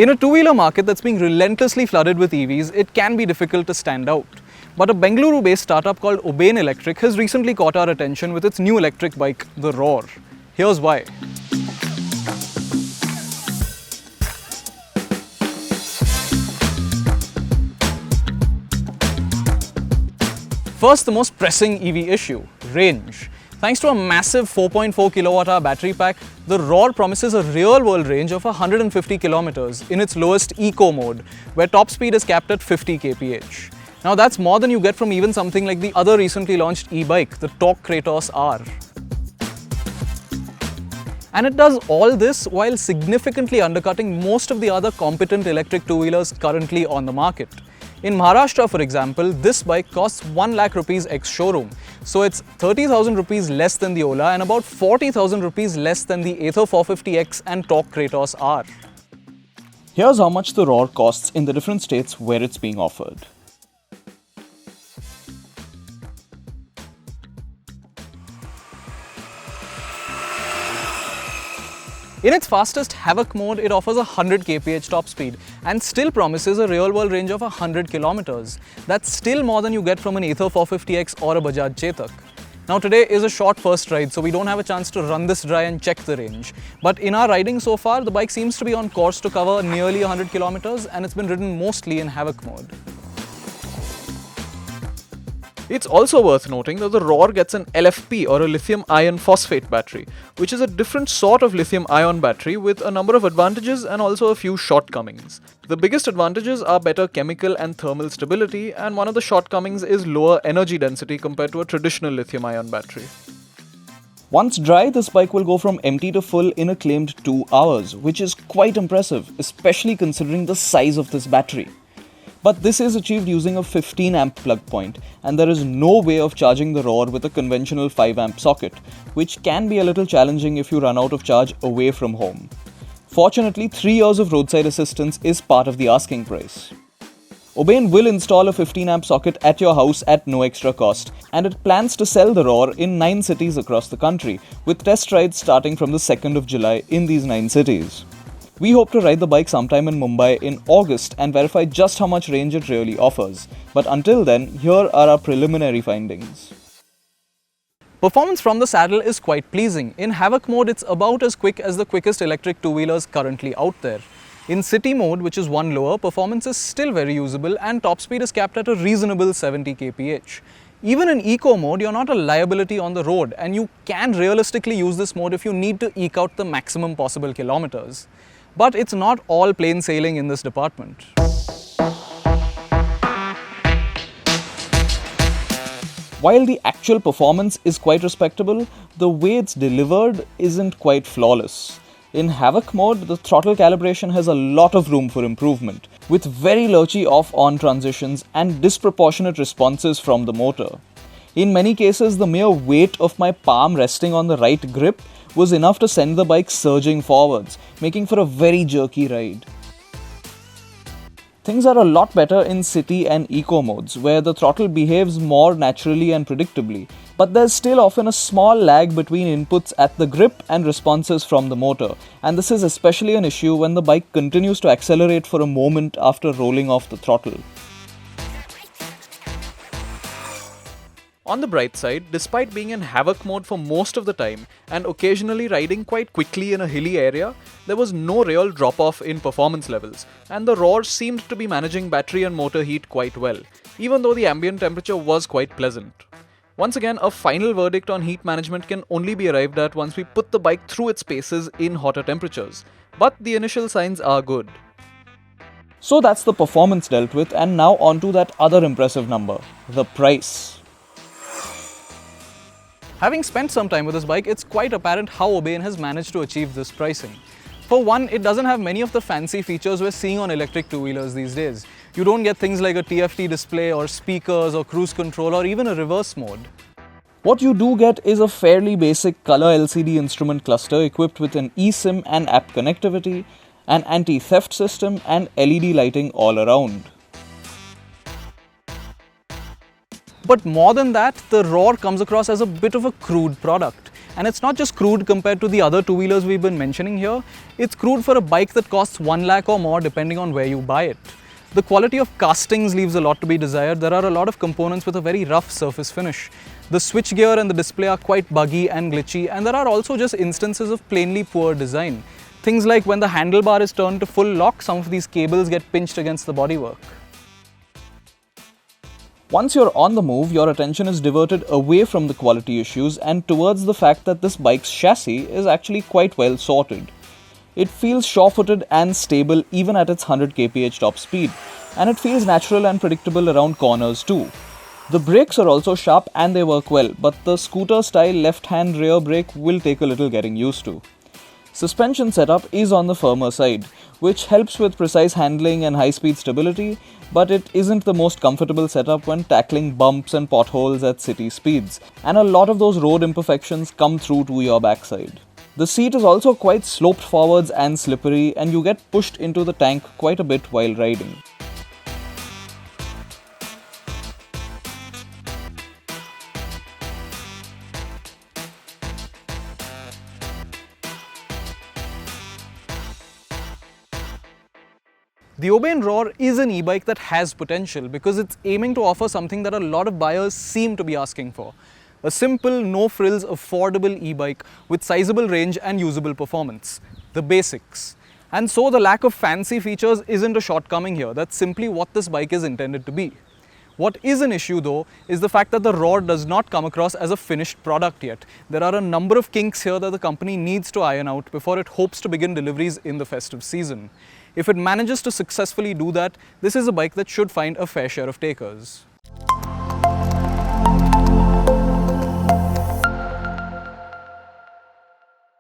In a two-wheeler market that's being relentlessly flooded with EVs, it can be difficult to stand out. But a Bengaluru-based startup called Oben Electric has recently caught our attention with its new electric bike, the Rorr. Here's why. First, the most pressing EV issue, range. Thanks to a massive 4.4 kWh battery pack, the Rorr promises a real-world range of 150 kilometers in its lowest eco mode, where top speed is capped at 50 kph. Now that's more than you get from even something like the other recently launched e-bike, the Autocar R. And it does all this while significantly undercutting most of the other competent electric two-wheelers currently on the market. In Maharashtra, for example, this bike costs 1 lakh rupees ex-showroom, so it's 30,000 rupees less than the Ola and about 40,000 rupees less than the Ather 450X and Torque Kratos R. Here's how much the Rorr costs in the different states where it's being offered. In its fastest Havoc mode, it offers a 100 kph top speed and still promises a real-world range of 100 kilometers. That's still more than you get from an Ather 450X or a Bajaj Chetak. Now today is a short first ride, so we don't have a chance to run this dry and check the range. But in our riding so far, the bike seems to be on course to cover nearly 100 kilometers and it's been ridden mostly in Havoc mode. It's also worth noting that the Rorr gets an LFP or a lithium iron phosphate battery, which is a different sort of lithium ion battery with a number of advantages and also a few shortcomings. The biggest advantages are better chemical and thermal stability, and one of the shortcomings is lower energy density compared to a traditional lithium ion battery. Once dry, this bike will go from empty to full in a claimed 2 hours, which is quite impressive, especially considering the size of this battery. But this is achieved using a 15 amp plug point, and there is no way of charging the Rorr with a conventional 5 amp socket, which can be a little challenging if you run out of charge away from home. Fortunately, 3 years of roadside assistance is part of the asking price. Oben will install a 15 amp socket at your house at no extra cost, and it plans to sell the Rorr in 9 cities across the country, with test rides starting from the 2nd of July in these 9 cities. We hope to ride the bike sometime in Mumbai in August and verify just how much range it really offers. But until then, here are our preliminary findings. Performance from the saddle is quite pleasing. In Havoc mode, it's about as quick as the quickest electric two-wheelers currently out there. In City mode, which is one lower, performance is still very usable and top speed is capped at a reasonable 70 kph. Even in Eco mode, you're not a liability on the road, and you can realistically use this mode if you need to eke out the maximum possible kilometers. But it's not all plain sailing in this department. While the actual performance is quite respectable, the way it's delivered isn't quite flawless. In Havoc mode, the throttle calibration has a lot of room for improvement, with very lurchy off-on transitions and disproportionate responses from the motor. In many cases, the mere weight of my palm resting on the right grip was enough to send the bike surging forwards, making for a very jerky ride. Things are a lot better in city and eco modes, where the throttle behaves more naturally and predictably, but there's still often a small lag between inputs at the grip and responses from the motor, and this is especially an issue when the bike continues to accelerate for a moment after rolling off the throttle. On the bright side, despite being in Havoc mode for most of the time and occasionally riding quite quickly in a hilly area, there was no real drop-off in performance levels, and the Rorr seemed to be managing battery and motor heat quite well, even though the ambient temperature was quite pleasant. Once again, a final verdict on heat management can only be arrived at once we put the bike through its paces in hotter temperatures, but the initial signs are good. So that's the performance dealt with, and now on to that other impressive number, the price. Having spent some time with this bike, it's quite apparent how Oben has managed to achieve this pricing. For one, it doesn't have many of the fancy features we're seeing on electric two-wheelers these days. You don't get things like a TFT display or speakers or cruise control or even a reverse mode. What you do get is a fairly basic color LCD instrument cluster equipped with an eSIM and app connectivity, an anti-theft system and LED lighting all around. But more than that, the Rorr comes across as a bit of a crude product. And it's not just crude compared to the other two-wheelers we've been mentioning here, it's crude for a bike that costs 1 lakh or more depending on where you buy it. The quality of castings leaves a lot to be desired. There are a lot of components with a very rough surface finish. The switchgear and the display are quite buggy and glitchy, and there are also just instances of plainly poor design. Things like when the handlebar is turned to full lock, some of these cables get pinched against the bodywork. Once you're on the move, your attention is diverted away from the quality issues and towards the fact that this bike's chassis is actually quite well sorted. It feels sure-footed and stable even at its 100 kph top speed, and it feels natural and predictable around corners too. The brakes are also sharp and they work well, but the scooter-style left-hand rear brake will take a little getting used to. Suspension setup is on the firmer side, which helps with precise handling and high-speed stability, but it isn't the most comfortable setup when tackling bumps and potholes at city speeds, and a lot of those road imperfections come through to your backside. The seat is also quite sloped forwards and slippery, and you get pushed into the tank quite a bit while riding. The Oben Rorr is an e-bike that has potential because it's aiming to offer something that a lot of buyers seem to be asking for. A simple, no-frills, affordable e-bike with sizable range and usable performance. The basics. And so the lack of fancy features isn't a shortcoming here. That's simply what this bike is intended to be. What is an issue though is the fact that the Rorr does not come across as a finished product yet. There are a number of kinks here that the company needs to iron out before it hopes to begin deliveries in the festive season. If it manages to successfully do that, this is a bike that should find a fair share of takers.